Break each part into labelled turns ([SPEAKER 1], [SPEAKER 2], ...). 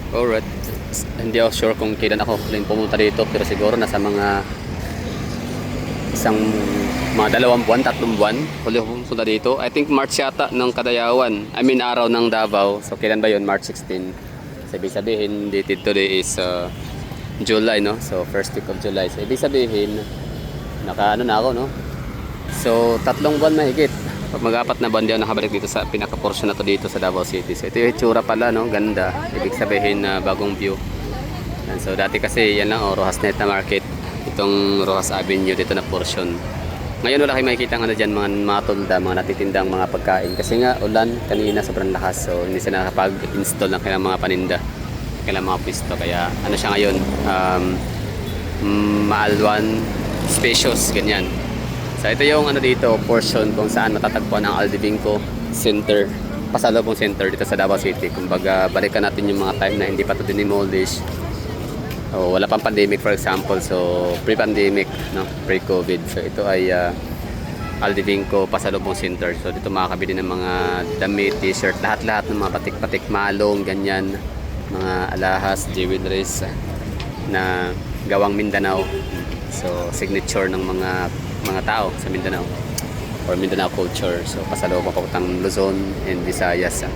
[SPEAKER 1] Alright. Hindi ako sure kung kailan ako huling pumunta dito, pero siguro nasa mga isang mga 2 buwan, 3 buwan huli ako pumunta dito. I think March yata ng Kadayawan. I mean araw ng Davao. So kailan ba yun? March 16. So ibig sabihin dated today is July, no? So first week of July. So ibig sabihin naka ano na ako, no? So 3 buwan mahigit. Pag mag-apat na buwan di ako nakabalik dito sa pinaka-portion na to dito sa Davao City. So ito yung itsura pala, no? Ganda. Ibig sabihin na bagong view. And so dati kasi yan lang, Rojas Net na market. Itong Rojas Avenue dito na portion. Ngayon wala kayong makikita ano dyan, mga tulda, mga natitindang mga pagkain. Kasi nga ulan kanina sobrang lakas. So hindi sila nakapag-install ng kailang mga paninda, kailang mga pwesto. Kaya ano siya ngayon, maalwan, spacious, ganyan. So ito yung ano dito, portion kung saan matatagpuan ang Aldibingco Center, pasalubong center dito sa Davao City. Kumbaga balikan natin yung mga time na hindi pa ito dinimolish. Wala pang pandemic, for example. So pre-pandemic, no? Pre-COVID. So ito ay Aldibingco pasalubong center. So dito makakabili ng mga damit, t-shirt, lahat-lahat ng mga patik-patik, malong, ganyan, mga alahas, jewelries na gawang Mindanao. So signature ng mga tao sa Mindanao or Mindanao culture. So pasalubong papuntang Luzon and Visayas.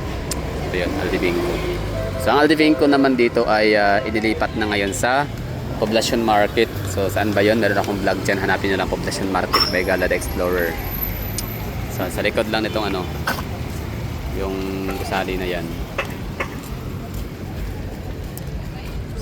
[SPEAKER 1] Ito yun, Aldibingco. So ang Aldibingco naman dito ay inilipat na ngayon sa Poblacion Market. So saan ba yun? Meron akong vlog dyan. Hanapin nyo lang Poblacion Market by Gala the Explorer. So sa likod lang nitong ano, yung gusali na yan.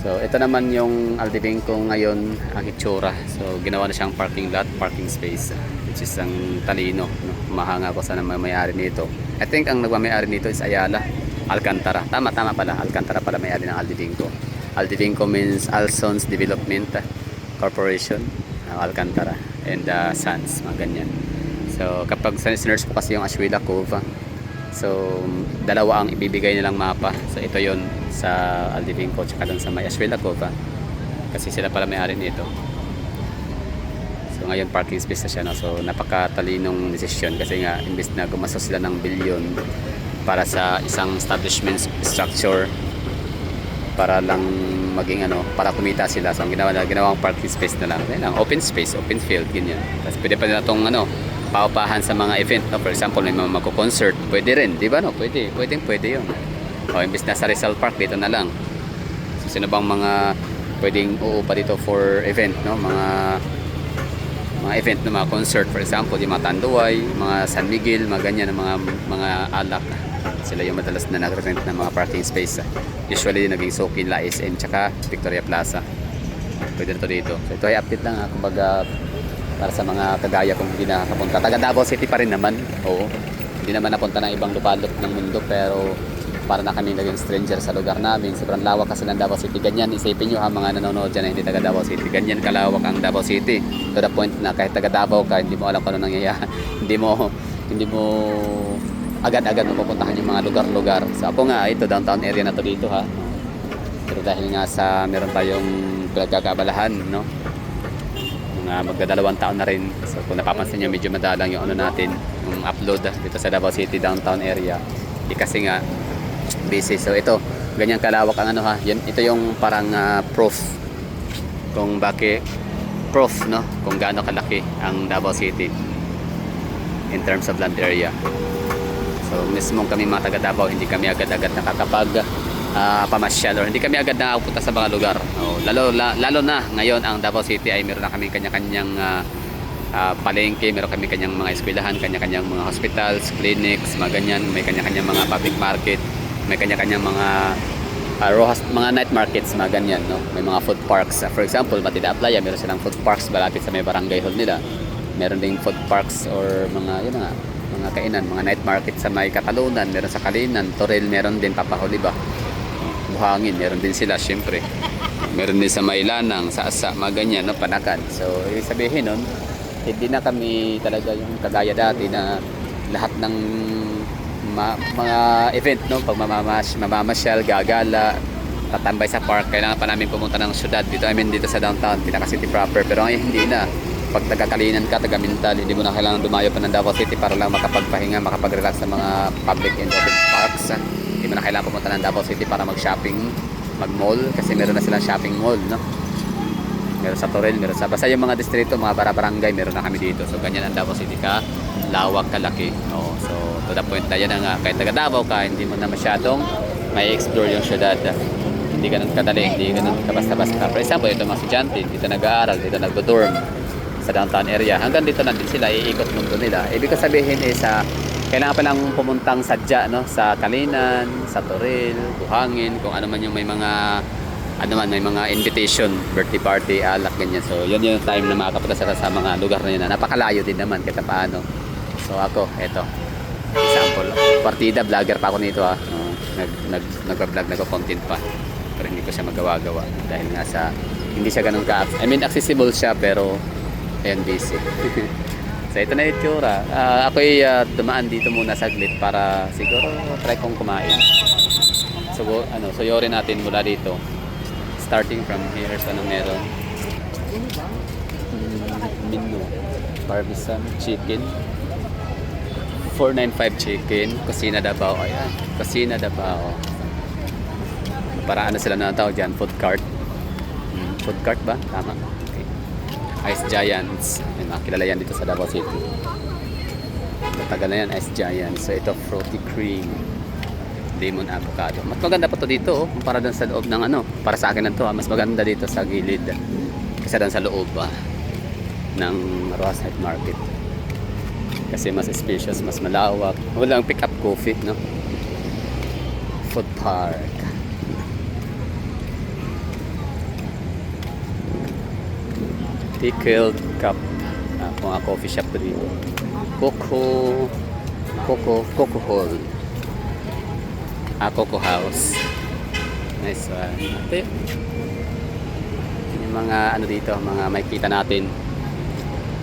[SPEAKER 1] So ito naman yung Aldibingco ngayon, ang itsura. So ginawa na siyang parking lot, parking space, which is ang talino, no? Mahanga ko sa may-ari nito. I think ang nagmamayari nito is Ayala Alcantara. Tama pala. Alcantara pala may-ari ng Aldibingco. Aldibingco means Alsons Development Corporation, Alcantara, and Sons, mga ganyan. So kapag sinerge po kasi yung Ashuela Cove, so dalawa ang ibibigay nilang mapa. So ito yon sa Aldibingco tsaka doon sa may Ashuela Cove, kasi sila pala may-ari nito. So ngayon parking space na siya, no? So napakatalinong desisyon kasi nga imbes na gumastos sila ng bilyon para sa isang establishment structure para lang maging ano, para kumita sila. So ang ginawang parking space na lang. Ayun lang, open space, open field, ganyan. Tapos pwede pa nila itong ano, paupahan sa mga event, no? For example, may mga magko-concert, pwede rin, di ba, no? Pwede yun. O imbes na sa Rizal Park, dito na lang. So sino bang mga pwedeng uupa dito for event, no? Mga event na mga concert, for example, yung mga Tanduay, mga San Miguel, mga ganyan, mga alak. Sila yung madalas na nag-rent ng mga parking space. Usually naging Sokin, La SM, tsaka Victoria Plaza. Pwede na to dito. So ito ay update lang, kumbaga para sa mga kagaya kung hindi nakakapunta. Taga Davao City pa rin naman. Oo. Hindi naman napunta ng ibang lupalop ng mundo, pero para na kami naging stranger sa lugar namin. Sobrang lawak kasi ng Davao City. Ganyan, isipin nyo ha, mga nanonood dyan na hindi taga Davao City. Ganyan kalawak ang Davao City. To the point na kahit taga Davao ka, hindi mo alam kung ano nangyayari. hindi mo agad-agad mapupuntahan yung mga lugar-lugar. So ako nga, ito downtown area na to dito ha. Pero dahil nga sa meron tayong pinagkakaabalahan, no? Mga magdadalawang taon na rin. So kung napapansin nyo, medyo madalang yung ano natin, yung upload dito sa Davao City downtown area. Kasi nga busy. So ito, ganyan kalawak ang ano ha. Yan, ito yung parang proof kung bakit, no? Kung gaano kalaki ang Davao City in terms of land area. So mismong kami mga taga Davao, hindi kami agad-agad nakakapag pamasyal, or hindi kami agad nakapunta sa mga lugar. Lalo na ngayon ang Davao City ay meron na kami kanya-kanyang palengke, meron kami kanyang mga eskwelahan, kanya-kanyang mga hospitals, clinics, mga ganyan. May kanya-kanyang mga public market, may kanya-kanyang mga mga night markets, mga ganyan, no? May mga food parks. For example, Batida Playa, meron silang food parks malapit sa may barangay hall nila. Meron ding food parks or mga yun nga, mga kainan, mga night market sa may Katalunan, meron sa Kalinan, Toril, meron din Papahuliba, Buhangin, meron din sila syempre. Meron din sa Mailanang, sa Asa, mga ganyan, no? Panakan. So ibig sabihin nun, hindi na kami talaga yung kagaya dati na lahat ng mga event, no, pag mamamasyal, gagala, tatambay sa park, kailangan pa namin pumunta ng syudad dito, dito sa downtown, Pinaka City proper. Pero ngayon hindi na. Pag taga-Kalinan ka, taga-Mintal, hindi mo na kailangan dumayo pa ng Davao City para lang makapagpahinga, makapag-relax sa mga public and open parks. Hindi mo na kailangan pumunta ng Davao City para mag-shopping. mag-mall kasi meron na silang shopping mall, no? Meron sa Toril, meron sa basta yung mga distrito, mga barangay, meron na kami dito. So ganyan ang Davao City ka, lawak, kalaki. Oo, so to the point na yan nga, kahit taga Davao ka, hindi mo na masyadong may explore yung syudad. Hindi ganun kadali, hindi ganun kabasta-basta. For example, ito mga estudyante, dito nag-aaral, dito nag-dorm sa downtown area. Hanggang dito na din sila, iikot mundo nila. Ibig sabihin is kailangan pa lang pumuntang sadya, no? Sa Kalinan, sa Toril, Buhangin, kung ano man yung may mga may mga invitation, birthday party, alak, ganyan. So, yun yung time na makakapunta sa mga lugar na yun. Napakalayo din naman kahit paano. So, ako, eto. Example, partida, vlogger pa ako nito ha. Nag-vlog, nag-content pa. Pero hindi ko siya magawa-gawa. Dahil nga sa, hindi siya ganun accessible siya, pero, ayun, busy. So, ito na yung itsura. Ako'y dumaan dito muna saglit para siguro try kong kumain. So, suyorin natin mula dito. Starting from here, so anong meron? Menu. Barbecue chicken. 495 chicken. Kusina Dabao. Ayan. Kusina Dabao. Para ano sila na tawag dyan? Food cart. Food cart ba? Tama. Okay. Ice Giants. Ayan, kilala yan dito sa Davao City. Matagal na yan, Ice Giants. So ito, fruity cream. Lemon avocado. Mas maganda pa to dito, para doon sa loob ng para sa akin na to, mas maganda dito sa gilid kaysa doon sa loob ng Roasite Market. Kasi mas spacious, mas malawak. Walang pick up coffee, no? Food park. Pickled cup. Mga coffee shop dito. Coco Hall. Coco House. Nice one. Ate. Yung mga dito, mga makikita natin.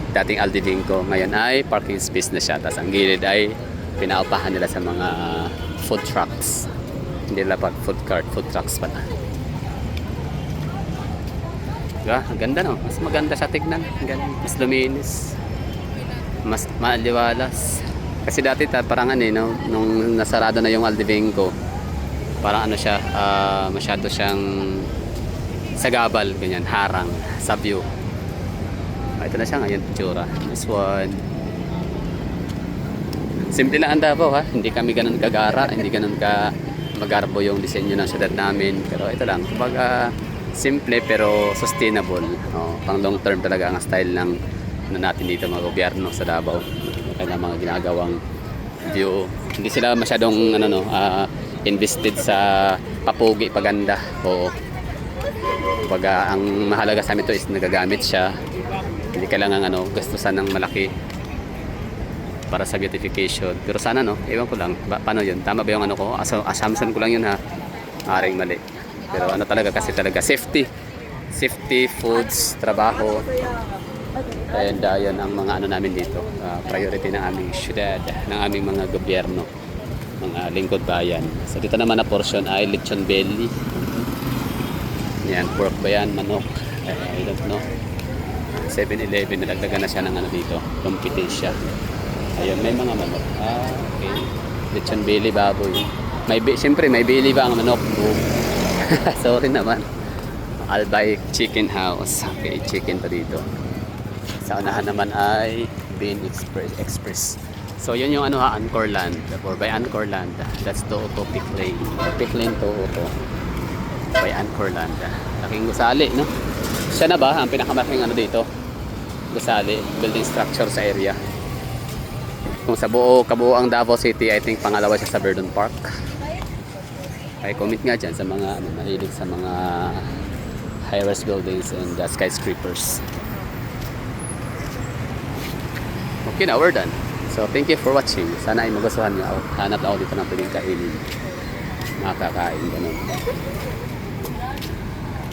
[SPEAKER 1] Dating Aldivingco, ngayon ay parking space na siya. Tapos ang gilid ay pinaupahan nila sa mga food trucks. Hindi nila pa food cart, food trucks pala. Diba? Ang ganda, no? Mas maganda siya tignan. Mas luminis. Mas maaliwalas. Kasi dati parang no, nung nasarado na yung Aldivingco, parang siya, masyado siyang sagabal, ganyan, harang sa view. Ito na siya ngayon, tsura. This one. Simple lang ang Davao, ha? Hindi kami ganun kagara, hindi ganun ka magarbo yung disenyo ng syudad namin. Pero ito lang, kumbaga simple pero sustainable. Pang long term talaga ang style ng natin dito mga gobyerno sa Davao. Kaya mga ginagawang view. Hindi sila masyadong invested sa papugi, paganda. Oo. Kumbaga ang mahalaga sa amin ito is nagagamit siya. Hindi kailangan gastusan ng malaki para sa beautification. Pero sana ewan ko lang, paano yun? Tama ba yung ko? Assumption ko lang yun, ha. Maaaring mali. Pero talaga kasi talaga safety, foods, trabaho. And yun ang mga namin dito, priority ng aming syudad, ng aming mga gobyerno, mga lingkod bayan. So dito naman na portion ay lechon belly. Yan, pork ba yan, manok, I don't know. 7-Eleven, nalagdagan na siya ng dito, competition. Ayun, may mga manok. Okay. Lechon belly, baboy. Siyempre may belly ba ang manok? Sorry naman. Albay Chicken House. Okay, chicken pa dito. Sa unahan naman ay Bean Express. So yun yung Angkor Land, or by Angkor Land. That's Tooto Pickling. Pickling Tooto by Angkor Land. Laking gusali, no? Siya na ba ang pinakamalaking dito? Gusali, building structure sa area. Kung sa kabuoang Davao City, I think pangalawa siya sa Verdun Park. Ay comment nga dyan sa mga mahilig sa mga high-rise buildings and skyscrapers. Okay na, we're done. So, thank you for watching. Sana ay magustuhan nyo. Hanap ako dito ng pwedeng kainin. Makakain, ganun.